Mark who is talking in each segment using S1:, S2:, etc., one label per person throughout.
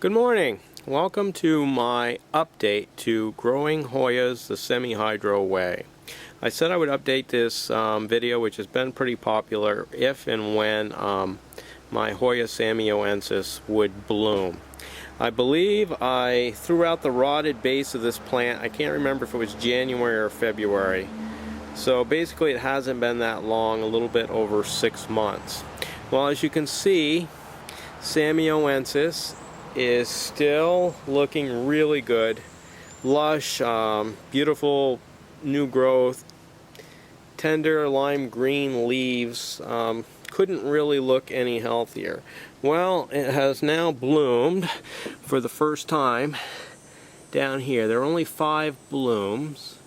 S1: Good morning. Welcome to my update to growing Hoyas the semi-hydro way. I said I would update this video, which has been pretty popular, if and when my Hoya samioensis would bloom. I believe I threw out the rotted base of this plant. I can't remember if it was January or February. So basically it hasn't been that long, a little bit over 6 months. Well, as you can see, samioensis is still looking really good. Lush, beautiful new growth, tender lime green leaves. Couldn't really look any healthier. Well, it has now bloomed for the first time down here. There are only 5 blooms.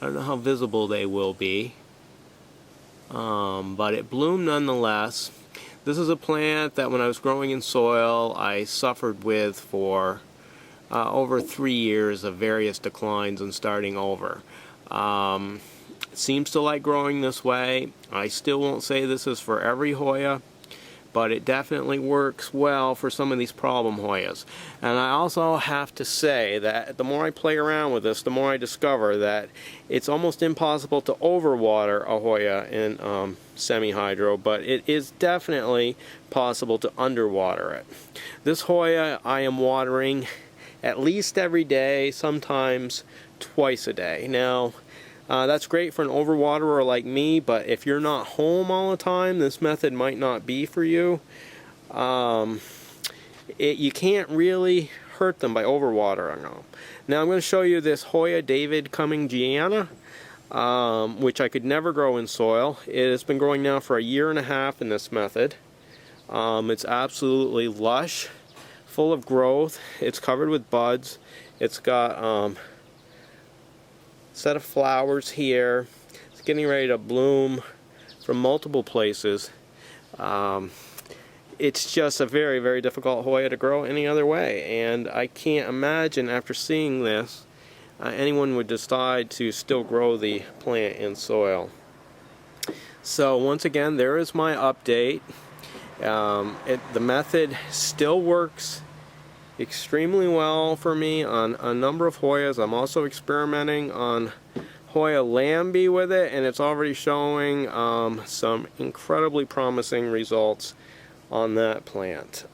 S1: I don't know how visible they will be, but it bloomed nonetheless. This is a plant that when I was growing in soil I suffered with for over 3 years of various declines and starting over. It seems to like growing this way. I still won't say this is for every Hoya, but it definitely works well for some of these problem Hoyas. And I also have to say that the more I play around with this, the more I discover that it's almost impossible to overwater a Hoya in semi-hydro, but it is definitely possible to underwater it. This Hoya I am watering at least every day, sometimes twice a day. Now, that's great for an overwaterer like me, but if you're not home all the time, this method might not be for you. You can't really hurt them by overwatering them. Now I'm going to show you this Hoya David Cummingsiana, which I could never grow in soil. It has been growing now for 1.5 years in this method. It's absolutely lush, full of growth. It's covered with buds. It's got set of flowers here. It's getting ready to bloom from multiple places. It's just a very, very difficult Hoya to grow any other way, and I can't imagine after seeing this anyone would decide to still grow the plant in soil. So once again, there is my update. The method still works extremely well for me on a number of Hoyas. I'm also experimenting on Hoya Lambie with it, and it's already showing some incredibly promising results on that plant.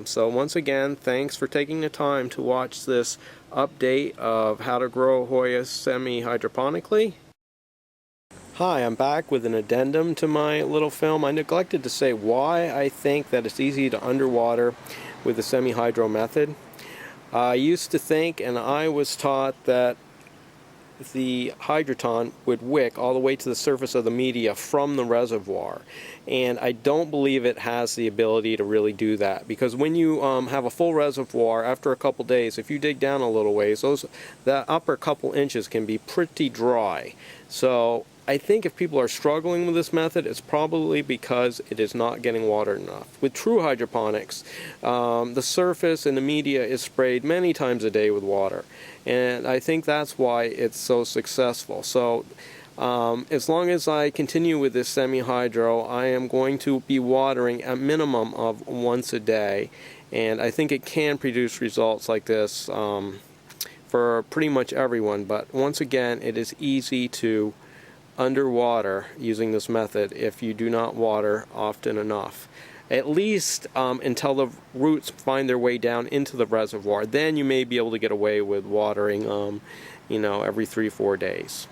S1: So once again, thanks for taking the time to watch this update of how to grow Hoyas semi-hydroponically. Hi, I'm back with an addendum to my little film. I neglected to say why I think that it's easy to underwater with the semi-hydro method. I used to think, and I was taught, that the hydroton would wick all the way to the surface of the media from the reservoir, and I don't believe it has the ability to really do that, because when you have a full reservoir, after a couple days, if you dig down a little ways, the upper couple inches can be pretty dry. So I think if people are struggling with this method, it's probably because it is not getting watered enough. With true hydroponics, the surface and the media is sprayed many times a day with water, and I think that's why it's so successful. So as long as I continue with this semi-hydro, I am going to be watering a minimum of once a day, and I think it can produce results like this for pretty much everyone. But once again, it is easy to underwater using this method if you do not water often enough, at least until the roots find their way down into the reservoir. Then you may be able to get away with watering every 3-4 days.